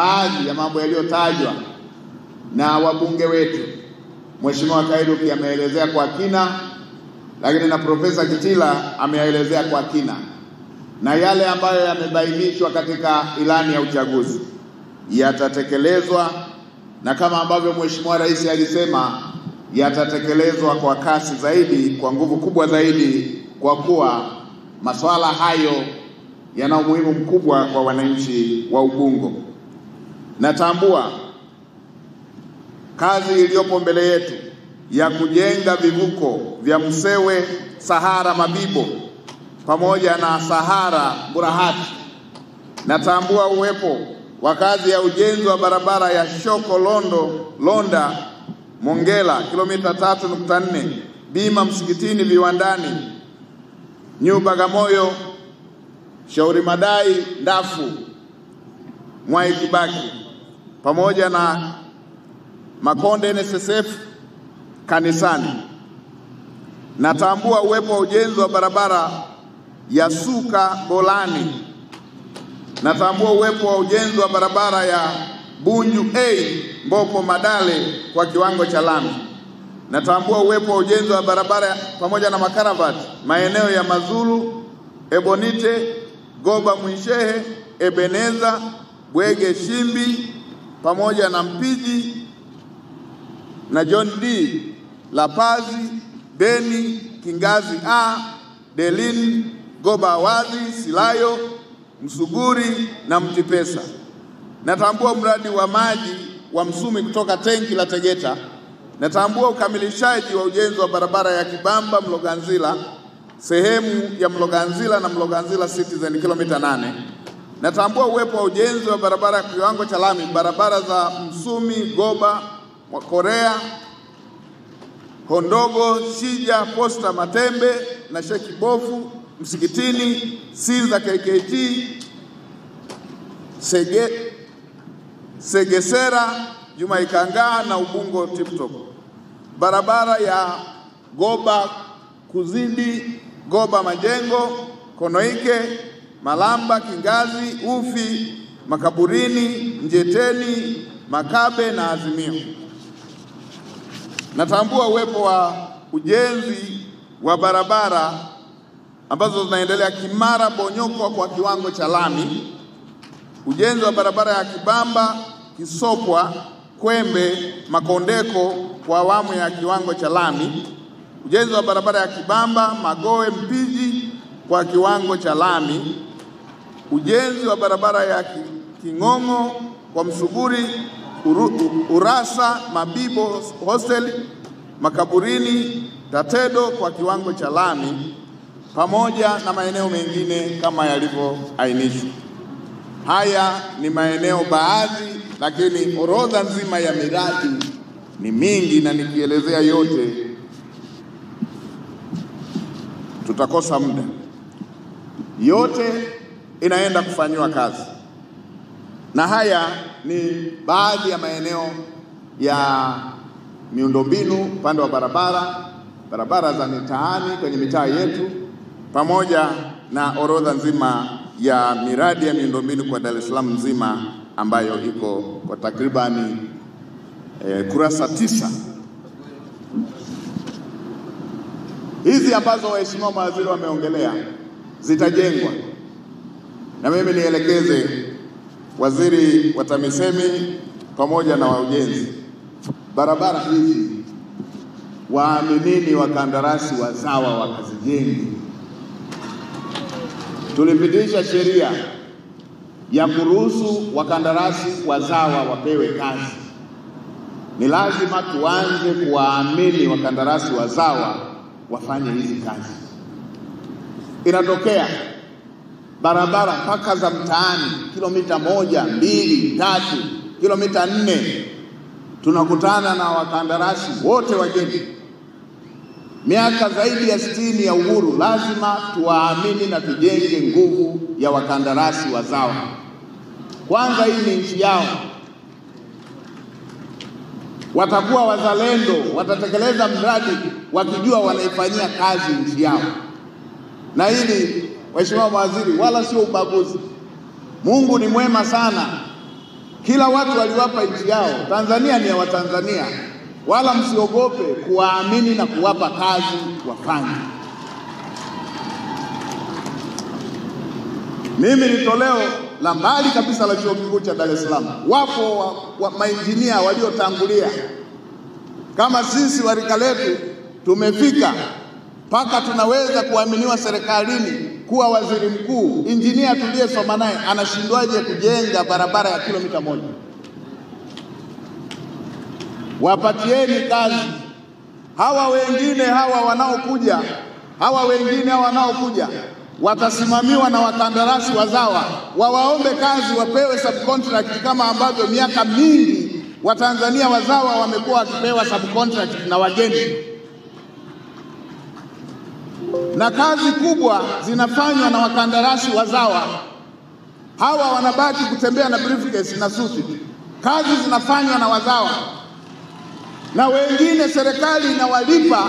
Baadhi ya mambo yaliyotajwa na wabunge wetu, Mheshimiwa Kairuki ameelezea kwa kina, lakini na Profesa Kitila ameelezea kwa kina, na yale ambayo yamebainishwa katika ilani ya uchaguzi yatatekelezwa, na kama ambavyo Mheshimiwa Rais alisema yatatekelezwa kwa kasi zaidi, kwa nguvu kubwa zaidi, kwa kuwa masuala hayo yana umuhimu mkubwa kwa wananchi wa Ubungo. Natambua kazi iliyopo mbele yetu ya kujenga vivuko vya Msewe, Sahara, Mabibo pamoja na Sahara, Burahati. Natambua uwepo wa kazi ya ujenzi wa barabara ya Shoko Londa Mongela kilomita 3.4, Bima Msikitini Viwandani, New Bagamoyo, Shauri Madai Ndafu, Mwai Kibaki pamoja na Makonde NSSF Kanisani. Natambua uwepo wa ujenzi wa barabara ya Suka Bolani. Natambua uwepo wa ujenzi wa barabara ya Bunju Mbopo Madale kwa kiwango cha lami. Natambua uwepo wa ujenzi wa barabara pamoja na makaravati maeneo ya Mazulu, Ebonite, Goba Mwishehe, Ebeneza, Bwege Shimbi pamoja na Mpiji na John D, Lapazi, Beni, Kingazi A, Delin, Goba Awadhi, Silayo, Msuguri na Mtipesa. Natambua mradi wa maji wa Msumi kutoka tenki la Tegeta. Natambua ukamilishaji wa ujenzi wa barabara ya Kibamba Mloganzila, sehemu ya Mloganzila na Mloganzila Citizen kilomita 8. Natambua uwepo wa ujenzi wa barabara ya kiwango cha lami, barabara za Msumi, Goba, Korea, Hondogo, Shija, Posta, Matembe na Sheki Bofu, Msikitini, Sinza KKT, Segesera, Juma Ikanga na Ubungo Tiptop. Barabara ya Goba Kuzidi, Goba Majengo, Konoike, Malamba, Kingazi, Ufi, Makaburini, Njeteni, Makabe na Azimio. Natambua uwepo wa ujenzi wa barabara ambazo zinaendelea Kimara Bonyokwa kwa kiwango cha lami, ujenzi wa barabara ya Kibamba Kisopwa Kwembe Makondeko kwa awamu ya kiwango cha lami, ujenzi wa barabara ya Kibamba Magoe Mpiji kwa kiwango cha lami, ujenzi wa barabara ya Kingongo kwa Msuguri, Urasa, Mabibo Hostel, Makaburini, Tatedo kwa kiwango cha lami, pamoja na maeneo mengine kama yalivyoainishwa. Haya ni maeneo baadhi, lakini orodha nzima ya miradi ni mingi, na nikielezea yote tutakosa muda. Yote inaenda kufanywa kazi, na haya ni baadhi ya maeneo ya miundombinu upande wa barabara za mitaani kwenye mitaa yetu, pamoja na orodha nzima ya miradi ya miundombinu kwa Dar es Salaam nzima ambayo iko kwa takribani kurasa 9. Hizi ambazo waheshimiwa mawaziri wameongelea zitajengwa, na mimi nielekeze waziri wa TAMISEMI pamoja na wa ujenzi, barabara hizi waaminini wakandarasi wazawa wakazijenge. Tulipitisha sheria ya kuruhusu wakandarasi wazawa wapewe kazi. Ni lazima tuanze kuwaamini wakandarasi wazawa wafanye hizi kazi. Inatokea barabara mpaka za mtaani kilomita 1, 2, 3, kilomita 4, tunakutana na wakandarasi wote wageni. Miaka zaidi ya 60 ya uhuru, lazima tuwaamini na tujenge nguvu ya wakandarasi wazawa. Kwanza, hii ni nchi yao, watakuwa wazalendo, watatekeleza mradi wakijua wanaifanyia kazi nchi yao. Na hili, waheshimiwa mawaziri, wala sio ubaguzi. Mungu ni mwema sana. Kila watu waliwapa nchi yao. Tanzania ni ya Watanzania, wala msiogope kuwaamini na kuwapa kazi wafanye. Mimi ni toleo la mbali kabisa la Chuo Kikuu cha Dar es Salaam. Wapo mainjinia waliotangulia kama sisi, warika letu tumefika mpaka tunaweza kuaminiwa serikalini kuwa waziri mkuu. Injinia tuliyesoma naye anashindwaje kujenga barabara ya kilomita 1? Wapatieni kazi hawa wengine, hawa wanaokuja watasimamiwa na wakandarasi wazawa. Wawaombe kazi, wapewe subcontract kama ambavyo miaka mingi Watanzania wazawa wamekuwa wakipewa subcontract na wageni. Na kazi kubwa zinafanywa na wakandarasi wazawa. Hawa wanabaki kutembea na briefcase na suti. Kazi zinafanywa na wazawa. Na wengine serikali inawalipa,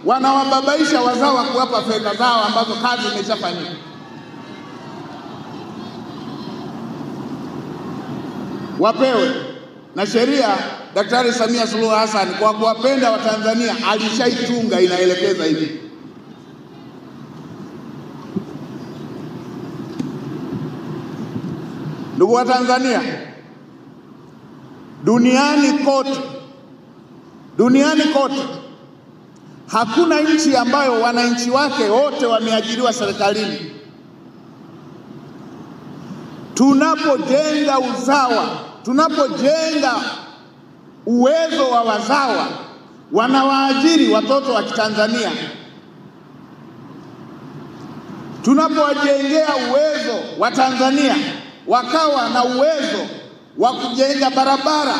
wanawababaisha wazawa kuwapa fedha zao ambazo kazi imeshafanyika. Wapewe. Na sheria Daktari Samia Suluhu Hassan kwa kuwapenda Watanzania alishaitunga, inaelekeza hivi. Ndugu wa Tanzania, duniani kote hakuna nchi ambayo wananchi wake wote wameajiriwa serikalini. Tunapojenga uzawa, tunapojenga uwezo wa wazawa, wanawaajiri watoto wa Kitanzania. Tunapowajengea uwezo wa Tanzania, wakawa na uwezo wa kujenga barabara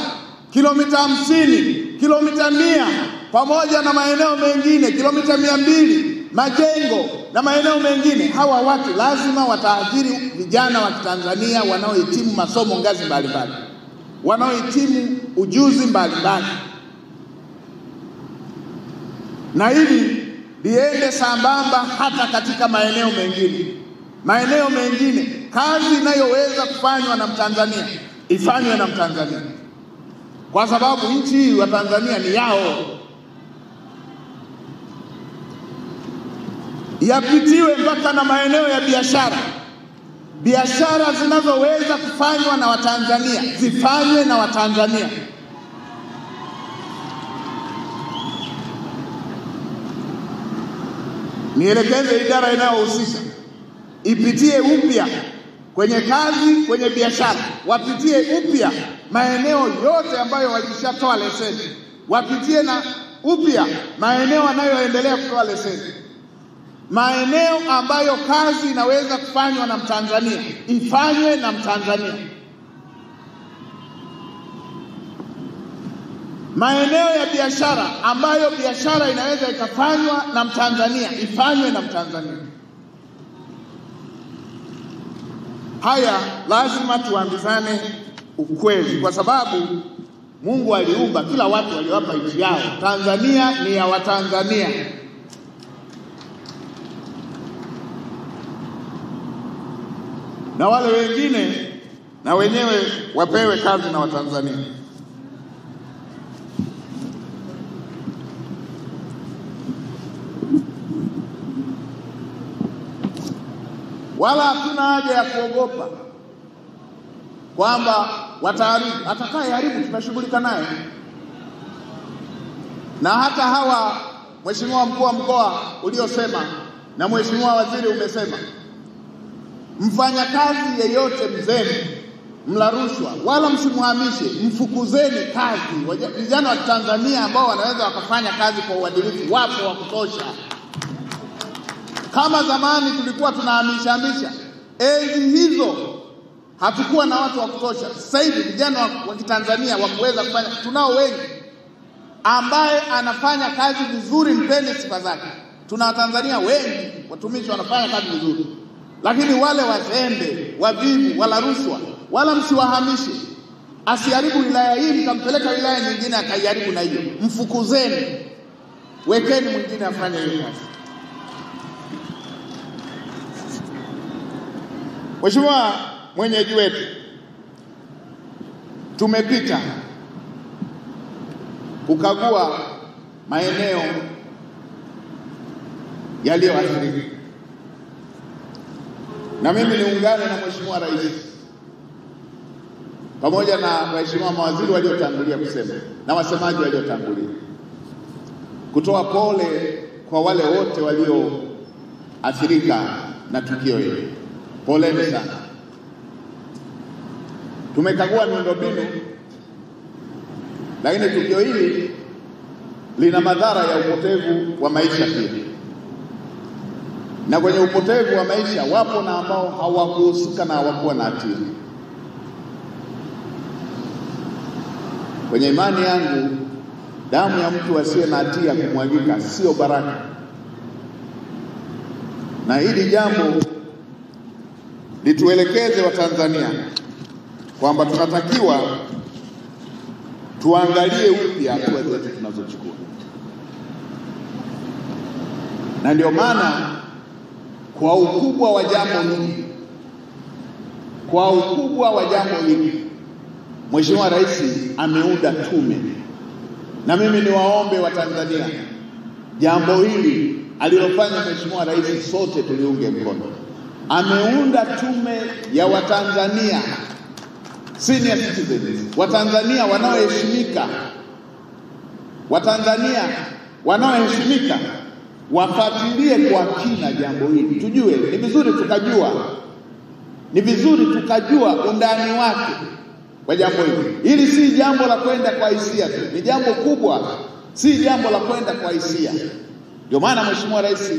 kilomita 50, kilomita 100, pamoja na maeneo mengine kilomita 200, majengo na maeneo mengine. Hawa watu lazima wataajiri vijana wa Tanzania wanaohitimu masomo ngazi mbalimbali, wanaohitimu ujuzi mbalimbali, na hili liende sambamba hata katika maeneo mengine. Kazi inayoweza kufanywa na Mtanzania ifanywe na Mtanzania, kwa sababu nchi hii wa Tanzania ni yao. Yapitiwe mpaka na maeneo ya biashara. Biashara zinazoweza kufanywa na Watanzania zifanywe na Watanzania. Nielekeze idara inayohusika ipitie upya kwenye kazi, kwenye biashara. Wapitie upya maeneo yote ambayo walishatoa leseni. Wapitie na upya maeneo yanayoendelea kutoa leseni. Maeneo ambayo kazi inaweza kufanywa na Mtanzania ifanywe na Mtanzania. Maeneo ya biashara ambayo biashara inaweza ikafanywa na Mtanzania ifanywe na Mtanzania. Haya lazima tuambizane ukweli, kwa sababu Mungu aliumba kila watu, aliwapa nchi yao. Tanzania ni ya Watanzania. Na wale wengine na wenyewe wapewe kazi na Watanzania. Wala hatuna haja ya kuogopa kwamba wataharibu. Atakayeharibu tutashughulika naye. Na hata hawa, Mheshimiwa Mkuu wa Mkoa uliosema na Mheshimiwa Waziri umesema, mfanyakazi yeyote mzembe, mla rushwa, wala msimhamishe, mfukuzeni kazi. Vijana wa Tanzania ambao wanaweza wakafanya kazi kwa uadilifu wapo wa kutosha. Kama zamani tulikuwa tunahamisha, enzi hizo hatukuwa na watu wa kutosha. Sasa hivi vijana wa Kitanzania wa kuweza kufanya tunao wengi. Ambaye anafanya kazi vizuri mpeni sifa zake. Tuna Watanzania wengi watumishi wanafanya kazi vizuri. Lakini wale wazembe, wavivu, wala rushwa, wala msiwahamishe. Asiharibu wilaya hii mkampeleka wilaya nyingine akaiharibu na hiyo. Mfukuzeni. Wekeni mwingine afanye hiyo kazi. Mheshimiwa mwenyeji wetu, tumepita kukagua maeneo yaliyoathirika, na mimi niungane na Mheshimiwa Rais pamoja na waheshimiwa mawaziri waliotangulia kusema na wasemaji waliotangulia kutoa pole kwa wale wote walioathirika na tukio hili. Poleni sana. Tumekagua miundombinu, lakini tukio hili lina madhara ya upotevu wa maisha pia. Na kwenye upotevu wa maisha wapo na ambao hawakuhusika na hawakuwa na hatia. Kwenye imani yangu, damu ya mtu asiye na hatia kumwagika sio baraka. Na hili jambo lituelekeze Watanzania kwamba tunatakiwa tuangalie upya hatua zetu tunazochukua. Na ndio maana kwa ukubwa wa jambo hili, Mheshimiwa Rais ameunda tume. Na mimi niwaombe Watanzania, jambo hili alilofanya Mheshimiwa Rais sote tuliunge mkono. Ameunda tume ya Watanzania senior citizens, Watanzania wanaoheshimika wafuatilie kwa kina jambo hili. Tujue, ni vizuri tukajua undani wake kwa jambo hili. Hili si jambo la kwenda kwa hisia tu, ni jambo kubwa, si jambo la kwenda kwa hisia. Ndio maana Mheshimiwa Rais